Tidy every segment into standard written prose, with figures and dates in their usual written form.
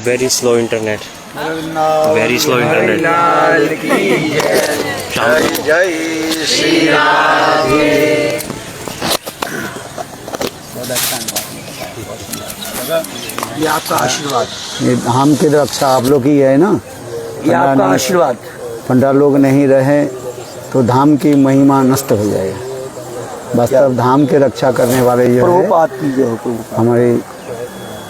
Very slow internet, very slow internet. जय जय श्री राधे। ये आपका आशीर्वाद, ये धाम की रक्षा आप लोग की है ना। ये आपका आशीर्वाद। पंडित लोग नहीं रहे तो धाम की महिमा नष्ट हो जाएगा। वास्तव धाम की रक्षा करने वाले जो है प्रभुपाद की जो है हमारे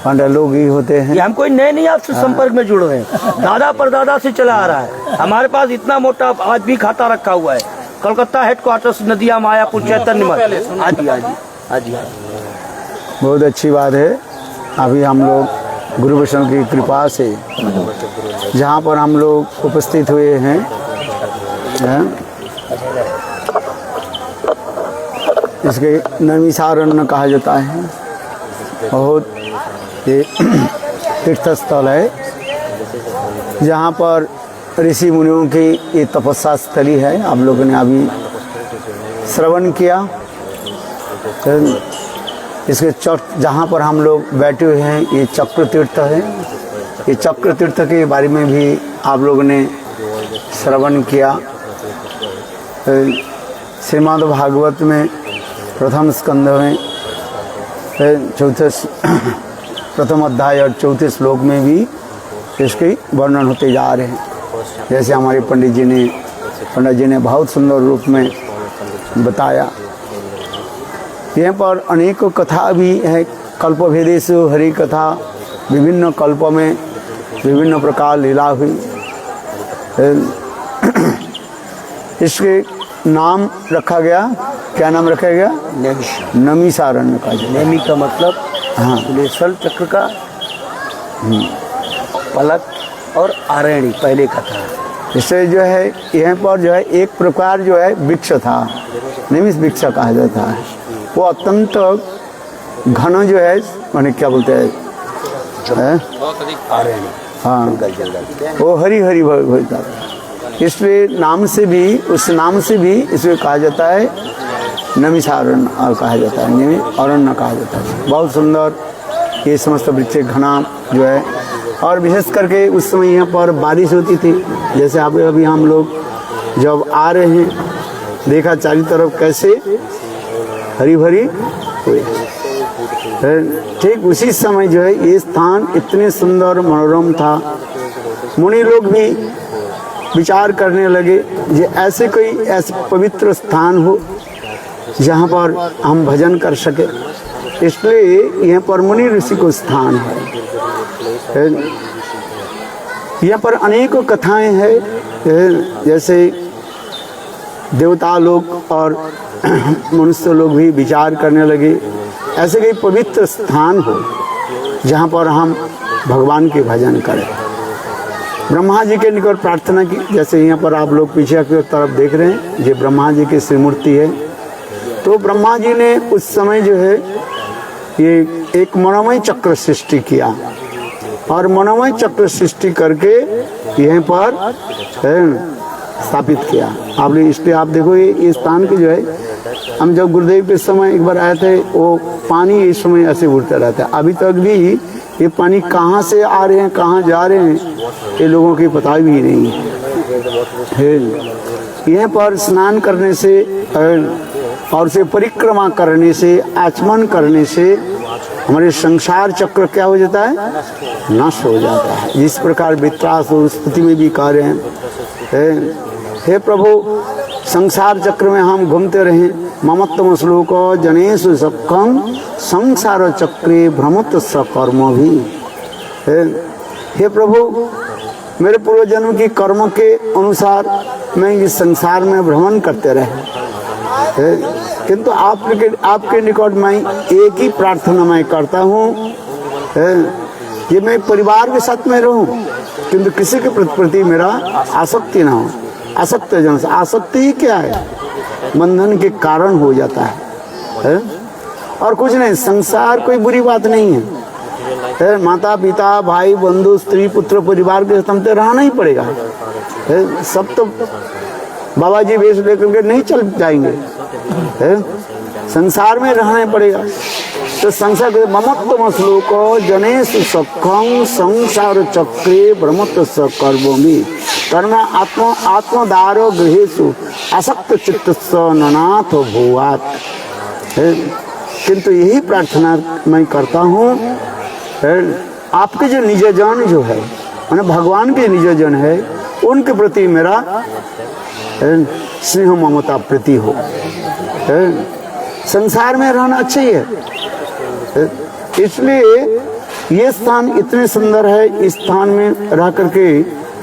पंडित लोग ही होते हैं। ये हम कोई नए नहीं आपसे संपर्क में जुड़ रहे हैं, दादा परदादा से चला आ रहा है। हमारे पास इतना मोटा आज भी खाता रखा हुआ है, कलकत्ता हेडक्वार्टर नदिया मायापुर चैतन्य मठ। हाजी हाजी हाजी हाजी। बहुत अच्छी बात है। अभी हम लोग गुरु वैष्णव की कृपा से जहाँ पर हम लोग उपस्थित हुए हैं, इसके नैमिषारण्य कहा जाता है। बहुत ये तीर्थ स्थल है जहाँ पर ऋषि मुनियों की ये तपस्या स्थली है। आप लोगों ने अभी श्रवण किया। इसके जहाँ पर हम लोग बैठे हुए हैं ये चक्र तीर्थ है। ये चक्र तीर्थ के बारे में भी आप लोगों ने श्रवण किया। श्रीमद् भागवत में प्रथम स्कंध में चौथे प्रथम अध्याय और चौथे श्लोक में भी इसके वर्णन होते जा रहे हैं। जैसे हमारे पंडित जी ने बहुत सुंदर रूप में बताया। यहाँ पर अनेकों कथा भी है। कल्पभेदेषु हरि कथा, विभिन्न कल्पों में विभिन्न प्रकार लीला हुई। इसके नाम रखा गया, क्या नाम रखा गया? नैमिषारण्य का। नेमी का मतलब हाँ, सल चक्र का पलक और आरणी पहले का था। इससे जो है यहाँ पर जो है एक प्रकार जो है वृक्ष था, नैमिष वृक्ष कहा जाता है। वो अत्यंत घन जो है, माने क्या बोलते हैं, हाँ, वो हरी हरी होता है। इसलिए नाम से भी, उस नाम से भी इसमें कहा जाता है नैमिषारण्य कहा जाता है, नैमिषारण्य कहा जाता है। बहुत सुंदर ये समस्त वृक्ष घना जो है। और विशेष करके उस समय यहाँ पर बारिश होती थी। जैसे अभी हम लोग जब आ रहे हैं, देखा चारों तरफ कैसे हरी भरी हुई। ठीक उसी समय जो है ये स्थान इतने सुंदर मनोरम था। मुनि लोग भी विचार करने लगे कि ऐसे कोई ऐसे पवित्र स्थान हो जहाँ पर हम भजन कर सके। इसलिए यहाँ पर मुनि ऋषि को स्थान है। यहाँ पर अनेकों कथाएं हैं। जैसे देवता लोग और मनुष्य लोग भी विचार करने लगे ऐसे कोई पवित्र स्थान हो जहाँ पर हम भगवान के भजन करें। ब्रह्मा जी के निकट प्रार्थना की। जैसे यहाँ पर आप लोग पीछे की तरफ देख रहे हैं, ये ब्रह्मा जी की श्री मूर्ति है। तो ब्रह्मा जी ने उस समय जो है ये एक मनोमय चक्र सृष्टि किया और मनोमय चक्र सृष्टि करके यहाँ पर स्थापित किया। आप इसलिए आप देखो ये स्थान की जो है, हम जब गुरुदेव के समय एक बार आए थे, वो पानी इस समय ऐसे उड़ता रहता है। अभी तक भी ये पानी कहाँ से आ रहे हैं, कहाँ जा रहे हैं, ये लोगों की पता भी नहीं है। यहाँ पर स्नान करने से और से परिक्रमा करने से, आचमन करने से हमारे संसार चक्र क्या हो जाता है? नष्ट हो जाता है। जिस प्रकार वित्रास स्तुति में भी कह रहे हैं, हे प्रभु संसार चक्र में हम घूमते रहें। ममत्तम श्लोक जनेषु सखम संसार चक्रे भ्रमत सकर्म भी। हे प्रभु मेरे पूर्व जन्म की कर्म के अनुसार मैं इस संसार में भ्रमण करते रहे, किंतु आपके निकट मैं एक ही प्रार्थना मैं करता हूँ, ये मैं परिवार के साथ में रहूं किंतु किसी के प्रति मेरा आसक्ति ना हो। आसक्त जन से, आसक्ति ही क्या है? बंधन के कारण हो जाता है और कुछ नहीं। संसार कोई बुरी बात नहीं है। माता पिता भाई बंधु स्त्री पुत्र परिवार के साथ तो रहना ही पड़ेगा। सब तो बाबा जी वेश लेकर के नहीं चल जाएंगे। संसार में रहना ही पड़ेगा। तो संसार के ममत्व श्लोक जनेश सखं संसार चक्रे भ्रमत कर्मोमी कर्म आत्मदार गृहेशु आसक्त चित्त ननाथ भूआत। किंतु यही प्रार्थना मैं करता हूँ, आपके जो निजजन जो है माने भगवान के निजजन है, उनके प्रति मेरा स्नेह ममता प्रीति हो। संसार में रहना अच्छा ही है, इसलिए ये स्थान इतने सुंदर है, इस स्थान में रह करके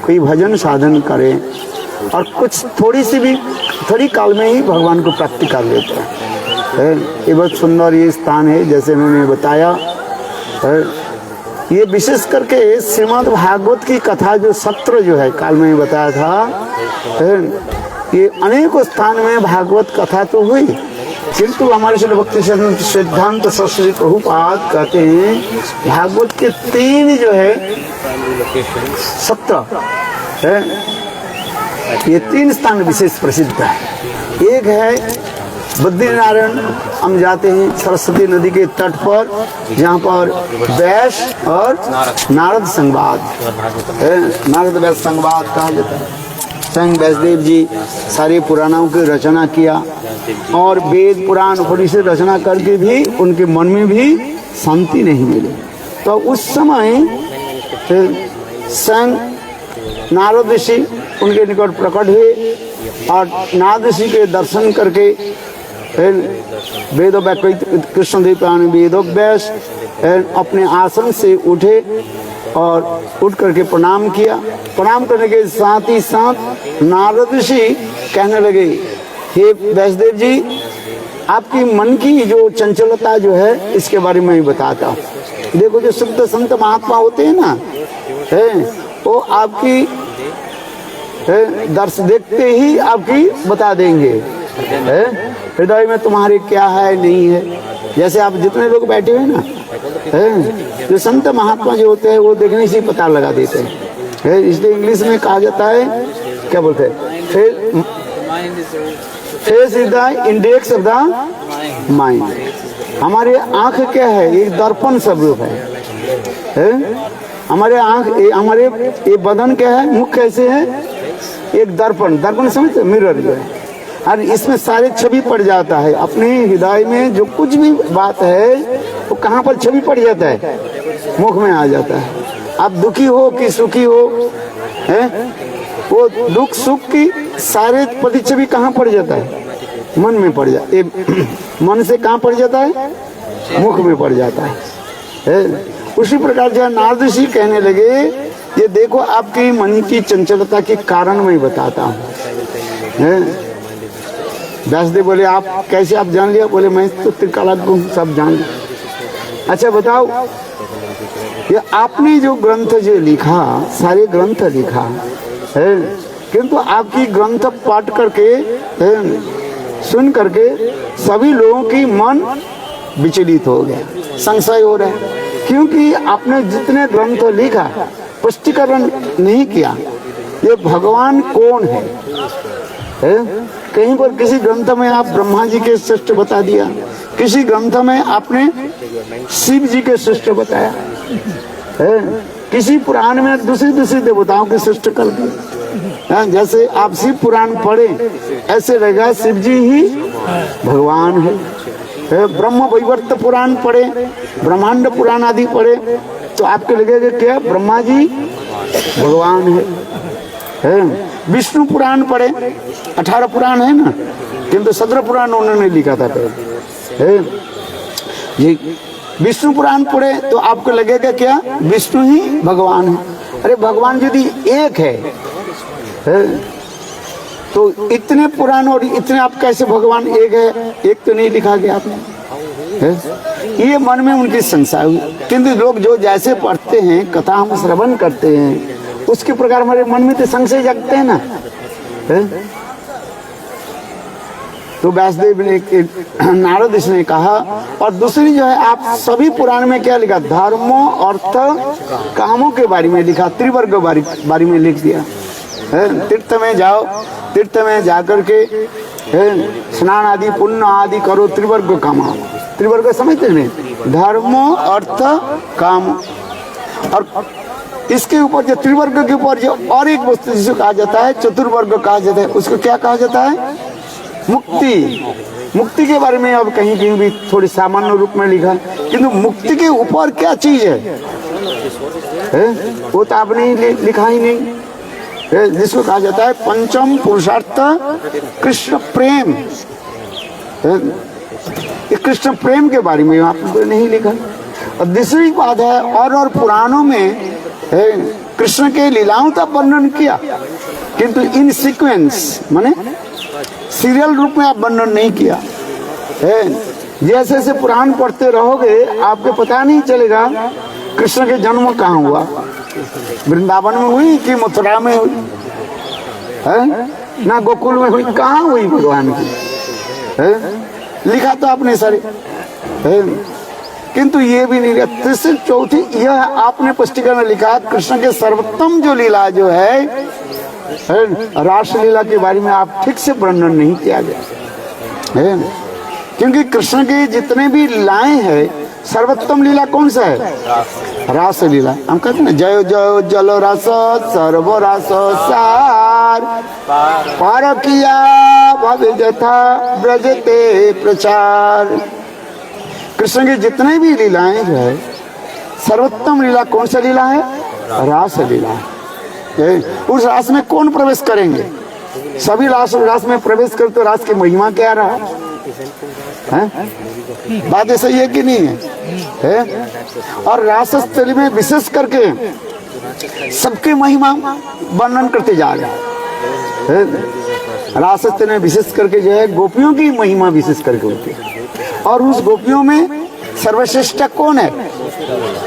कोई भजन साधन करे और कुछ थोड़ी काल में ही भगवान को प्राप्ति कर लेते हैं। ये बहुत सुंदर ये स्थान है, जैसे मैंने बताया। ये विशेष करके श्रीमद् भागवत की कथा जो सत्र जो है काल में ही बताया था, ये अनेकों स्थान में भागवत कथा तो हुई, किंतु हमारे श्री भक्ति सिद्धांत सरस्वती प्रभुपाद कहते हैं भागवत के 3 जो है सत्र है, ये 3 स्थान विशेष प्रसिद्ध है। एक है बद्रीनारायण, हम जाते हैं सरस्वती नदी के तट पर, जहाँ पर व्यास और नारद संवाद है, नारद व्यास संवाद कहा जाता है। स्वयं व्यासदेव जी सारे पुराणों की रचना किया और वेद पुराण उपनिषद रचना करके भी उनके मन में भी शांति नहीं मिली। तो उस समय स्वयं नारद ऋषि उनके निकट प्रकट हुए और नारद ऋषि के दर्शन करके वेद कृष्णदेव वेद व्यास अपने आसन से उठे और उठ करके प्रणाम किया। प्रणाम करने के साथ ही साथ नारद ऋषि कहने लगे, हे व्यासदेव जी, आपकी मन की जो चंचलता जो है इसके बारे में ही बताता हूँ। देखो जो शुद्ध संत महात्मा होते हैं ना, वो आपकी दर्श देखते ही आपकी बता देंगे हृदय में तुम्हारे क्या है नहीं है। जैसे आप जितने लोग बैठे हुए ना, जो संत महात्मा जो होते हैं वो देखने से पता लगा देते हैं। इसलिए इंग्लिश में कहा जाता है, क्या बोलते हैं, face is the index of the mind. हमारे आंख क्या है, एक दर्पण स्वरूप है। हमारे आंख, हमारे ये बदन क्या है, मुख कैसे है, एक दर्पण समझते, मिरर जो है, और इसमें सारे छवि पड़ जाता है। अपने हृदय में जो कुछ भी बात है वो कहाँ पर छवि पड़ जाता है, मुख में आ जाता है। आप दुखी हो कि सुखी हो, वो दुख सुख की सारे प्रतिच्छवि कहाँ पड़ जाता है, मन में पड़ जाता है। मन से कहाँ पड़ जाता है, मुख में पड़ जाता है। उसी प्रकार जो नारद ऋषि कहने लगे, ये देखो आपकी मन की चंचलता के कारण मैं बताता हूँ। व्यासदेव बोले, आप कैसे आप जान लिया? बोले, मैं तो त्रिकालाज्ञ हूँ, सब जान लिया। अच्छा बताओ, ये आपने जो ग्रंथ जो लिखा, सारे ग्रंथ लिखा है, किंतु आपकी ग्रंथ पाठ करके सुन करके सभी लोगों की मन विचलित हो गया, संशय हो रहा है, क्योंकि आपने जितने ग्रंथ लिखा पुष्टिकरण नहीं किया। ये भगवान कौन है? कहीं पर किसी ग्रंथ में आप ब्रह्मा जी के श्रेष्ठ बता दिया, किसी ग्रंथ में आपने शिव जी के श्रेष्ठ बताया, किसी पुराण में दूसरी देवताओं के श्रेष्ठ कर दिया। जैसे आप शिव पुराण पढ़े, ऐसे रहेगा शिव जी ही भगवान है। ब्रह्म वैवर्त पुराण पढ़े, ब्रह्मांड पुराण आदि पढ़े, तो आपके लगेगा क्या, ब्रह्मा जी भगवान है। विष्णु पुराण पढ़े, 18 पुराण है ना, किंतु 17 पुराण उन्होंने लिखा था पहले। ये विष्णु पुराण पढ़े तो आपको लगेगा क्या, विष्णु ही भगवान है। अरे भगवान यदि एक है तो इतने पुराण और इतने आप कैसे भगवान एक है? एक तो नहीं लिखा गया आपने। ये मन में उनकी संशय हुई, किंतु लोग जो जैसे पढ़ते हैं, कथा हम श्रवण करते हैं, उसके प्रकार हमारे मन में तो संशय जगते हैं ना। तो व्यासदेव ने, नारद ऋषि ने कहा, और दूसरी जो है, आप सभी पुराण में क्या लिखा, धर्म अर्थ कामों के बारे में लिखा, त्रिवर्ग बारे में लिख दिया। तीर्थ में जाओ, तीर्थ में जाकर के स्नान आदि पुण्य आदि करो, त्रिवर्ग कमाओ। त्रिवर्ग समझते हैं, धर्मो अर्थ काम। और इसके ऊपर जो त्रिवर्ग के ऊपर जो और एक वस्तु जिसको कहा जाता है, चतुर्वर्ग कहा जाता है, उसको क्या कहा जाता है? मुक्ति। मुक्ति के बारे में अब कहीं कहीं भी थोड़ी सामान्य रूप में लिखा है, किंतु मुक्ति के ऊपर क्या चीज है वो तो आपने लिखा ही नहीं। जिसको कहा जाता है पंचम पुरुषार्थ कृष्ण प्रेम। कृष्ण प्रेम के बारे में आपने नहीं लिखा। और दूसरी बात है, और पुराणों में कृष्ण के लीलाओं का वर्णन किया, किंतु इन सीक्वेंस माने सीरियल रूप में आप वर्णन नहीं किया। जैसे जैसे पुराण पढ़ते रहोगे आपको पता नहीं चलेगा कृष्ण के जन्म कहाँ हुआ, वृंदावन में हुई कि मथुरा में हुई है, ना गोकुल में हुई, कहाँ हुई भगवान की लिखा तो आपने सारे, किंतु ये भी नहीं लिखा। तीसरी चौथी यह आपने पुस्तिका में लिखा, कृष्ण के सर्वोत्तम जो लीला जो है रासलीला के बारे में आप ठीक से वर्णन नहीं किया गया है। क्योंकि कृष्ण के जितने भी लीलाएं हैं, सर्वोत्तम लीला कौन सा है? रासलीला। हम कहते हैं ना, जय जय जल रस सर्व रस सार, पार किया भव जथा ब्रजते प्रचार। कृष्ण की जितने भी लीलाएं जो है, सर्वोत्तम लीला कौन सा लीला है? रासलीला। उस रास में कौन प्रवेश करेंगे? सभी रास में प्रवेश कर, तो रास की महिमा क्या रहा है? बात ऐसा ही है कि नहीं है? और रास स्थली में विशेष करके सबकी महिमा वर्णन करते जा रहे हैं। रास स्थली में विशेष करके जो है गोपियों की महिमा विशेष करके होती है। और उस गोपियों में सर्वश्रेष्ठ कौन है?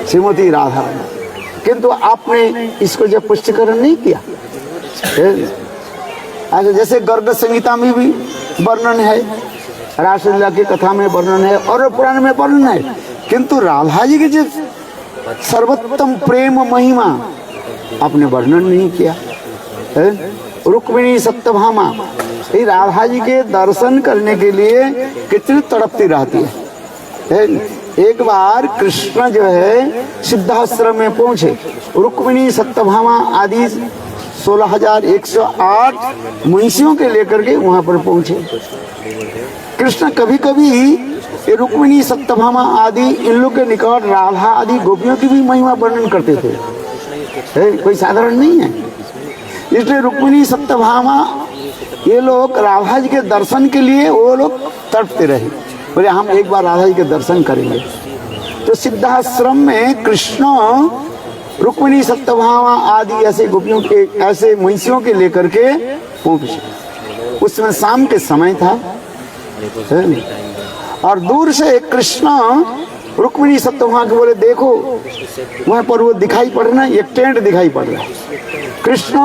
श्रीमती राधा। किंतु आपने इसको जब पुष्टिकरण नहीं किया। जैसे गर्ग संहिता में भी वर्णन है, रासलीला की कथा में वर्णन है और पुराण में वर्णन है, किंतु राधा जी की जो सर्वोत्तम प्रेम महिमा आपने वर्णन नहीं किया। रुक्मिणी सत्यभामा, ये राधा जी के दर्शन करने के लिए कितनी तड़पती रहती है। एक बार कृष्ण जो है सिद्धाश्रम में पहुंचे, रुक्मिणी सत्यभामा आदि 16,108 मुंशियों के लेकर के वहां पर पहुंचे। कृष्ण कभी कभी ये रुक्मिणी सत्यभामा आदि इन लोग के निकट राधा आदि गोपियों की भी महिमा वर्णन करते थे। कोई साधारण नहीं है। इसलिए रुक्मिणी सत्यभामा ये लोग राधा जी के दर्शन के लिए वो लोग तड़पते रहे, बोले हम एक बार राधा जी के दर्शन करेंगे। तो सिद्धाश्रम में कृष्ण रुक्मिणी सत्यभामा आदि ऐसे गोपियों के, ऐसे महिषियों के लेकर के पहुंचे। उसमें शाम के समय था और दूर से कृष्ण रुक्मिणी सत्यभामा को बोले देखो वहां पर वो दिखाई पड़ रहा है, एक टेंट दिखाई पड़ रहा है। कृष्ण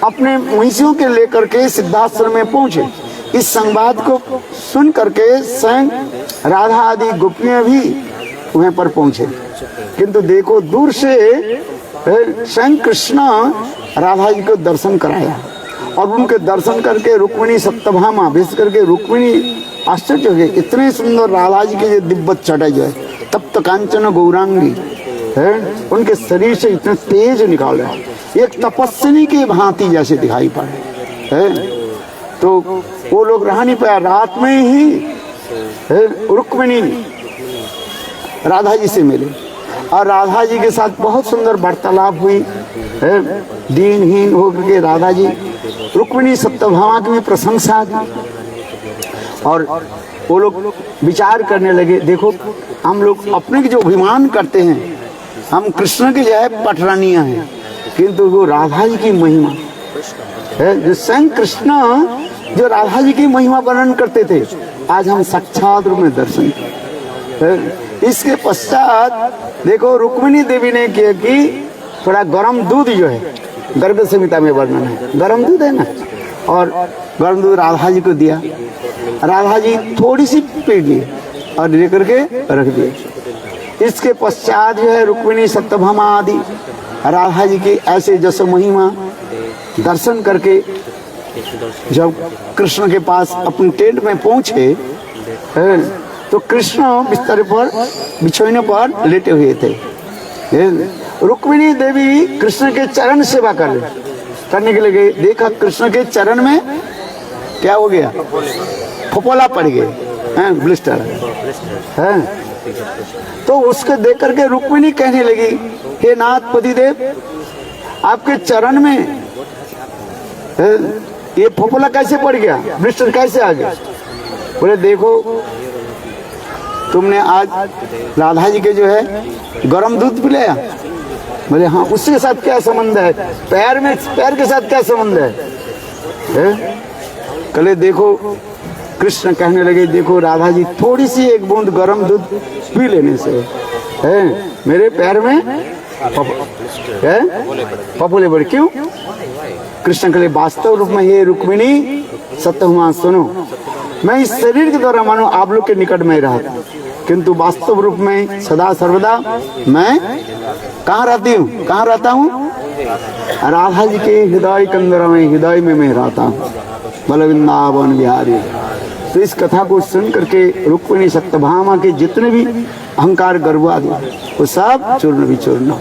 अपने महिषियों के लेकर के सिद्धाश्रम में पहुंचे। इस संवाद को सुन करके स्वयं राधा आदि गोपियां भी वहां पर पहुंचे, किंतु देखो दूर से स्वयं कृष्ण राधा जी को दर्शन कराया और उनके दर्शन करके रुक्मिणी सत्यभामा, विशेष करके रुक्मिणी आश्चर्य हो गए, इतने सुंदर राधा जी के दिव्य चढ़े जो है, तप्त कांचन गौरांगी है, उनके शरीर से इतने तेज निकाल रहे, एक तपस्विनी के भांति जैसे दिखाई पड़े है। तो वो लोग रह नहीं पाया, रात में ही रुक्मिणी राधा जी से मिले और राधा जी के साथ बहुत सुंदर वार्तालाप हुई है। दीनहीन होकर के राधा जी रुक्मिणी सत्यभामा की भी प्रशंसा की और वो लोग विचार करने लगे, देखो हम लोग अपने जो अभिमान करते हैं, हम कृष्ण की जो है पटरानियां हैं, किंतु वो राधा जी की महिमा है, जो स्वयं कृष्ण जो राधा जी की महिमा वर्णन करते थे, आज हम साक्षात रूप में दर्शन किए। इसके पश्चात देखो रुक्मिणी देवी ने किया कि थोड़ा गर्म दूध जो है, गर्ग संहिता में वर्णन है, गर्म दूध है ना, और गर्म दूध राधा जी को दिया। राधा जी थोड़ी सी पी ली और लेकर के रख दिए। इसके पश्चात जो है रुक्मिणी सत्यभामा आदि राधा जी की ऐसे जस महिमा दर्शन करके जब कृष्ण के पास अपने टेंट में पहुंचे तो कृष्ण बिस्तर पर बिछोने पर लेटे हुए थे। रुक्मिणी देवी कृष्ण के चरण सेवा करने के लिए गई। देखा कृष्ण के चरण में क्या हो गया, फफोला पड़ गए, ब्लिस्टर है। तो उसको देख करके रुक्मिणी कहने लगी, हे नाथ पतिदेव, आपके चरण में ये फफोला कैसे पड़ गया, ब्लिस्टर कैसे आ गया? बोले देखो, तुमने आज राधा जी के जो है गरम दूध पिलाया। बोले हाँ, उसके साथ क्या संबंध है, पैर के साथ क्या संबंध है? कले देखो, कृष्ण कहने लगे, देखो राधा जी थोड़ी सी एक बूंद गरम दूध पी लेने से है मेरे पैर में पपोले पड़े। क्यों? कृष्ण कले वास्तव रूप में ये रुक्मिणी सत्यहुमा सुनो, मैं इस शरीर के द्वारा मानो आप लोग के निकट में रहा, किंतु वास्तव रूप में सदा सर्वदा मैं कहाँ रहती हूँ, कहाँ रहता हूँ? राधा जी के हृदय कंदर में, हृदय में मैं रहता हूँ, बलवृंदावन बिहारी। तो इस कथा को सुन करके रुक्मिणी सत्यभामा के जितने भी अहंकार गर्व आदि वो सब चूर्ण विचूर्ण।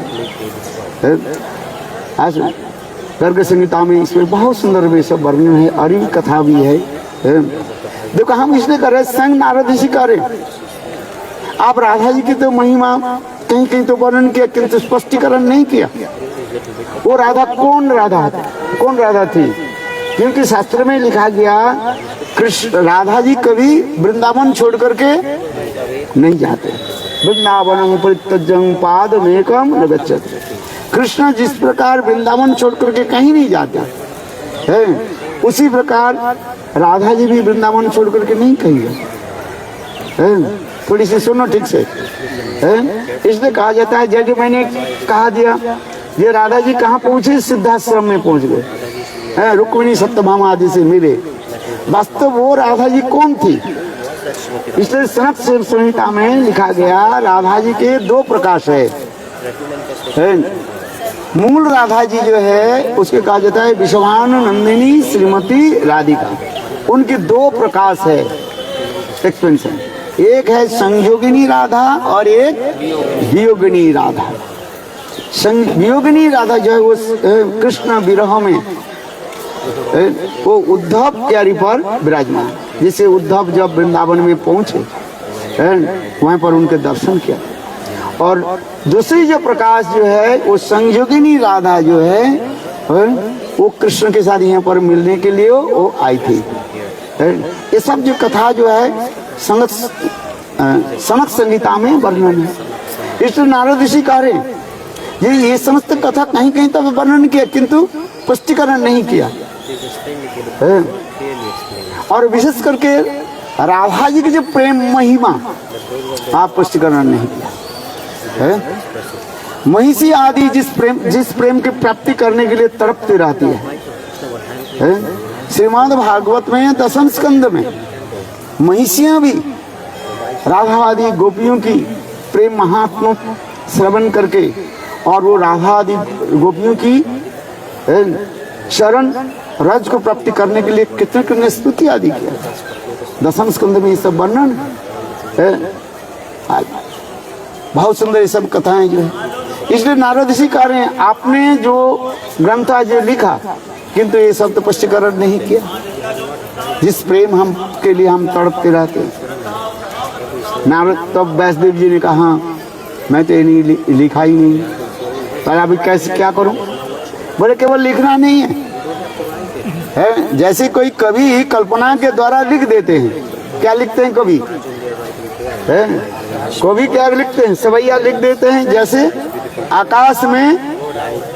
गर्ग संहिता में इसमें बहुत सुंदर में सब वर्णन है, और भी कथा भी है। देखो हम इसलिए कर रहे, संग नारद ऋषि करे। आप राधा जी की तो महिमा कहीं कहीं तो वर्णन किया, किंतु स्पष्टीकरण नहीं किया। वो राधा कौन राधा थी? क्योंकि शास्त्र में लिखा गया कृष्ण राधा जी कभी वृंदावन छोड़ करके नहीं जाते। वृंदावन परित्यज्यं पादमेकं न गच्छति। कृष्ण जिस प्रकार वृंदावन छोड़ करके कहीं नहीं जाते है, उसी प्रकार राधा जी भी वृंदावन छोड़ करके नहीं कहीं गए। थोड़ी सी सुनो ठीक से, इसलिए कहा जाता है, जैसे मैंने कहा दिया, ये राधा जी कहाँ पहुंचे? सिद्धाश्रम में पहुंच गए, रुक्मिणी सत्यभामा आदि से मिले। वास्तव वो राधा जी कौन थी? इसलिए सनत संहिता में लिखा गया, राधा जी के दो प्रकाश है। मूल राधा जी जो है उसके कहा जाता है विश्वानंदिनी श्रीमती राधिका। उनके दो प्रकाश है, एक्सपेंशन। एक है संयोगिनी राधा और एक वियोगिनी राधा। वियोगिनी राधा जो है वो कृष्ण विरह में वो उद्धव क्यारी पर विराजमान। जैसे उद्धव जब वृंदावन में पहुंचे वहां पर उनके दर्शन किया। और दूसरी जो प्रकाश जो है वो संयोगिनी राधा जो है वो कृष्ण के साथ यहाँ पर मिलने के लिए वो आई थी। ये सब जो कथा जो है सनत संहिता में वर्णन है। इसलिए नारद ऋषि कह रहे ये समस्त कथा कहीं कहीं तक वर्णन किया, किंतु पुष्टिकरण नहीं किया। और विशेष करके राधा जी की जो प्रेम महिमा आप पुष्टिकरण नहीं किया। महिषी आदि जिस प्रेम की प्राप्ति करने के लिए तड़पती रहती है। श्रीमद् भागवत में 10वें स्कंद में महिषियां भी राधा आदि गोपियों की प्रेम महात्मा श्रवण करके और वो राधा आदि गोपियों की शरण रज को प्राप्ति करने के लिए कितने स्तुति आदि किया। 10वें स्कंद में ये सब वर्णन है। बहुत सुंदर ये सब कथाएं जो है। इसलिए नारद ऋषि कह रहे हैं आपने जो ग्रंथ जो लिखा, किंतु ये सब तो स्पष्टीकरण नहीं किया। जिस प्रेम हम के लिए हम तड़पते रहते हैं। नारद तब वैष्णदेव जी ने कहा मैं तो ये नहीं लिखा ही नहीं, पर अभी कैसे क्या करूं? बोले केवल लिखना नहीं है, जैसे कोई कवि कल्पना के द्वारा लिख देते हैं। क्या लिखते हैं कवि? कवि क्या लिखते हैं? सवैया लिख देते हैं। जैसे आकाश में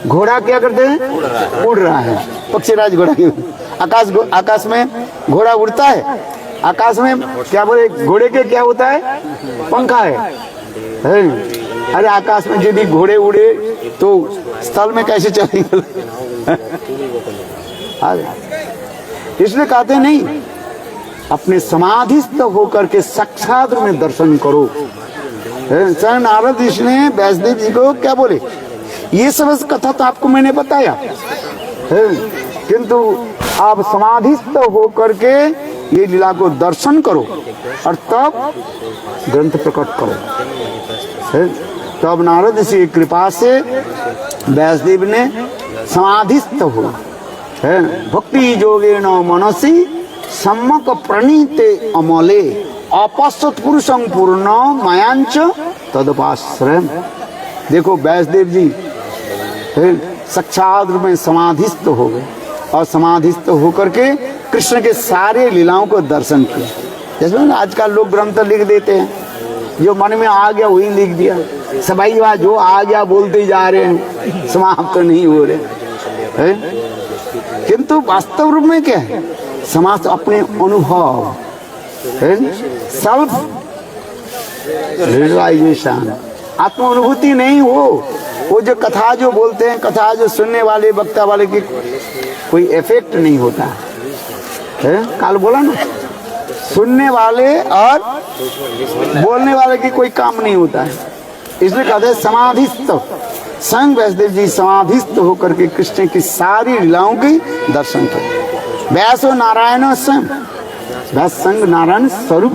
घोड़ा क्या करते हैं? उड़ रहा है, पक्षीराज घोड़ा की आकाश में घोड़ा उड़ता है। आकाश में क्या बोले घोड़े के क्या होता है? पंखा है। अरे आकाश में यदि घोड़े उड़े तो स्थल में कैसे चलेंगे? इसलिए कहते नहीं, अपने समाधिस्थ होकर के साक्षात में दर्शन करो। स्वयं नारद ऋषि ने वैष्णदेव जी को क्या बोले? ये सब कथा तो आपको मैंने बताया, किंतु आप समाधिस्थ होकर के ये लीला को दर्शन करो और तब ग्रंथ प्रकट करो। है? तब नारद ऋषि की कृपा से व्यासदेव ने समाधिस्थ हुआ है। भक्ति जोगेन मनसी सम्मक प्रणीते अमले अपश्यत पुरुषं पूर्ण मायांच तदपाश्रय। देखो व्यासदेव जी साक्षात रूप में समाधिस्थ हो गए और समाधिस्थ होकर के कृष्ण के सारे लीलाओं को दर्शन किया। जैसे आजकल लोग ग्रंथ लिख देते हैं, जो मन में आ गया वही लिख दिया, सबाई बात जो आ गया बोलते जा रहे हैं, समाप्त तो नहीं हो रहे हैं। किंतु वास्तव रूप में क्या है? समाज अपने अनुभव सेल्फ रियलाइजेशन, आत्म अनुभूति नहीं हो। वो जो कथा जो बोलते हैं, कथा जो सुनने वाले वक्ता वाले की कोई इफेक्ट नहीं होता है। कल बोला ना, सुनने वाले और बोलने वाले की कोई काम नहीं होता है। इसलिए कहते हैं समाधिस्थ। स्वयं व्यासदेव जी समाधिस्थ होकर के कृष्ण की सारी लीलाओं की दर्शन करें। व्यासो नारायण स्वयं, व्यास संग नारायण स्वरूप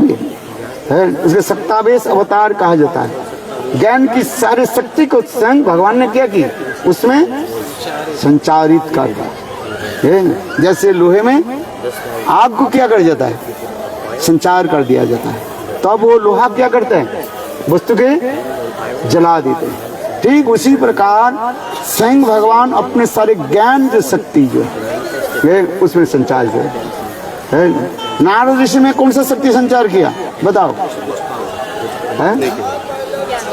है। उसके सत्तावेश अवतार कहा जाता है। ज्ञान की सारी शक्ति को स्वयं भगवान ने क्या की, उसमें संचारित कर दिया। जैसे लोहे में आग को क्या कर जाता है, संचार कर दिया जाता है, तब वो लोहा क्या करता है, वस्तु के जला देते हैं। ठीक उसी प्रकार स्वयं भगवान अपने सारे ज्ञान जो शक्ति जो है उसमें संचार किया। नारद ऋषि में कौन सा शक्ति संचार किया बताओ? है?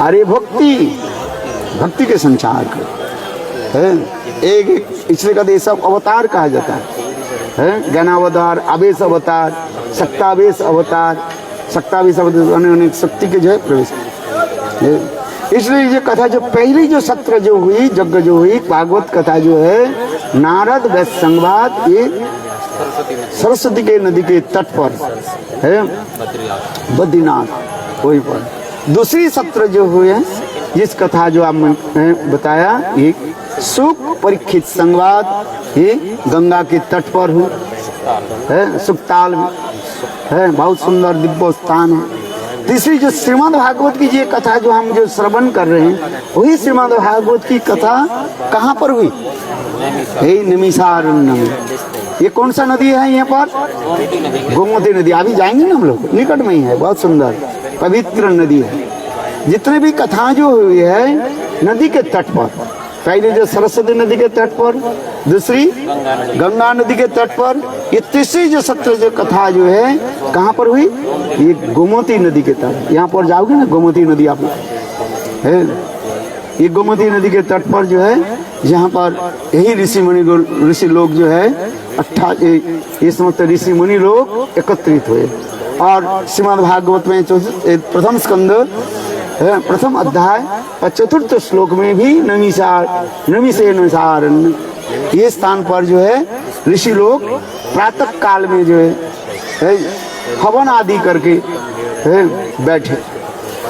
अरे भक्ति, भक्ति के संचार है। एक इसलिए कहते सब अवतार कहा जाता है। ज्ञानावतार, आवेश अवतार, शक्तावेश अवतार, शक्तावेश अवतार अनेक शक्ति के जो है प्रवेश। इसलिए ये कथा जो पहली जो सत्र जो हुई, यज्ञ जो हुई, भागवत कथा जो है, नारद वैश्य संवाद, ये सरस्वती के नदी के तट पर है, बद्रीनाथ वही पर। दूसरी सत्र जो हुए हैं, जिस कथा जो आपने बताया, एक सुख परीक्षित संवाद, ये गंगा के तट पर हुई है, सुखताल में है, बहुत सुंदर दिव्य स्थान है। तीसरी जो श्रीमद् भागवत की ये कथा जो हम जो श्रवण कर रहे हैं, वही श्रीमद् भागवत की कथा कहाँ पर हुई? नैमिषारण्य में। ये कौन सा नदी है यहाँ पर? गोमती नदी। अभी जाएंगे ना हम लोग, निकट में ही है, बहुत सुंदर पवित्र नदी है। जितने भी कथा जो हुई है नदी के तट पर, पहले जो सरस्वती नदी के तट पर, दूसरी गंगा नदी के तट पर, ये तीसरी जो सत्र जो कथा जो है कहाँ पर हुई? ये गोमती नदी के तट। यहाँ पर जाओगे ना गोमती नदी आप है, ये गोमती नदी के तट पर जो है, यहाँ पर यही ऋषि लोग जो है 28 ये समस्त ऋषि मुनि लोग एकत्रित हुए। और श्रीमद् भागवत में प्रथम स्कंद प्रथम अध्याय और चतुर्थ श्लोक में भी नैमिषारण्य ये स्थान पर जो है ऋषि लोग प्रातः काल में जो है हवन आदि करके बैठे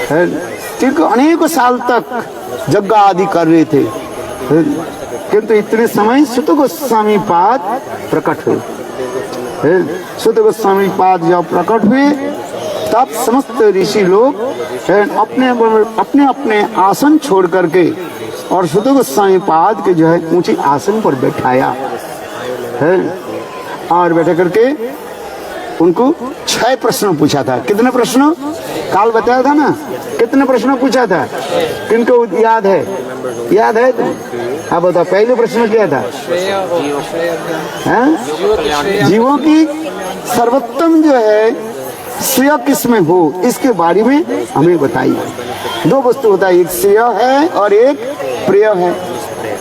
है। ठीक अनेकों साल तक यज्ञ आदि कर रहे थे, किंतु इतने समय सुत गोस्वामी पाद प्रकट हुए। सुत गोस्वामी पाद जब प्रकट हुए तब समस्त ऋषि लोग अपने अपने आसन छोड़ करके और सुत गोस्वामी पाद के जो है ऊंची आसन पर बैठाया है, और बैठा करके उनको 6 प्रश्न पूछा था। कितने प्रश्न काल बताया था ना, कितने प्रश्न पूछा था? किनको याद है? याद है तो हाँ बताओ। पहले प्रश्न क्या था? जीवों की सर्वोत्तम जो है श्रेय किसमें हो, इसके बारे में हमें बताइए। 2 वस्तु होता है, एक श्रेय है और एक प्रिय है।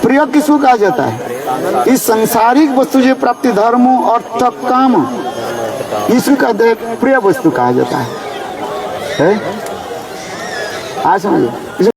प्रिय किसको कहा जाता है? इस सांसारिक वस्तु जो प्राप्ति धर्म अर्थ काम, इसको कहते हैं प्रिय वस्तु कहा जाता है। आज समझो।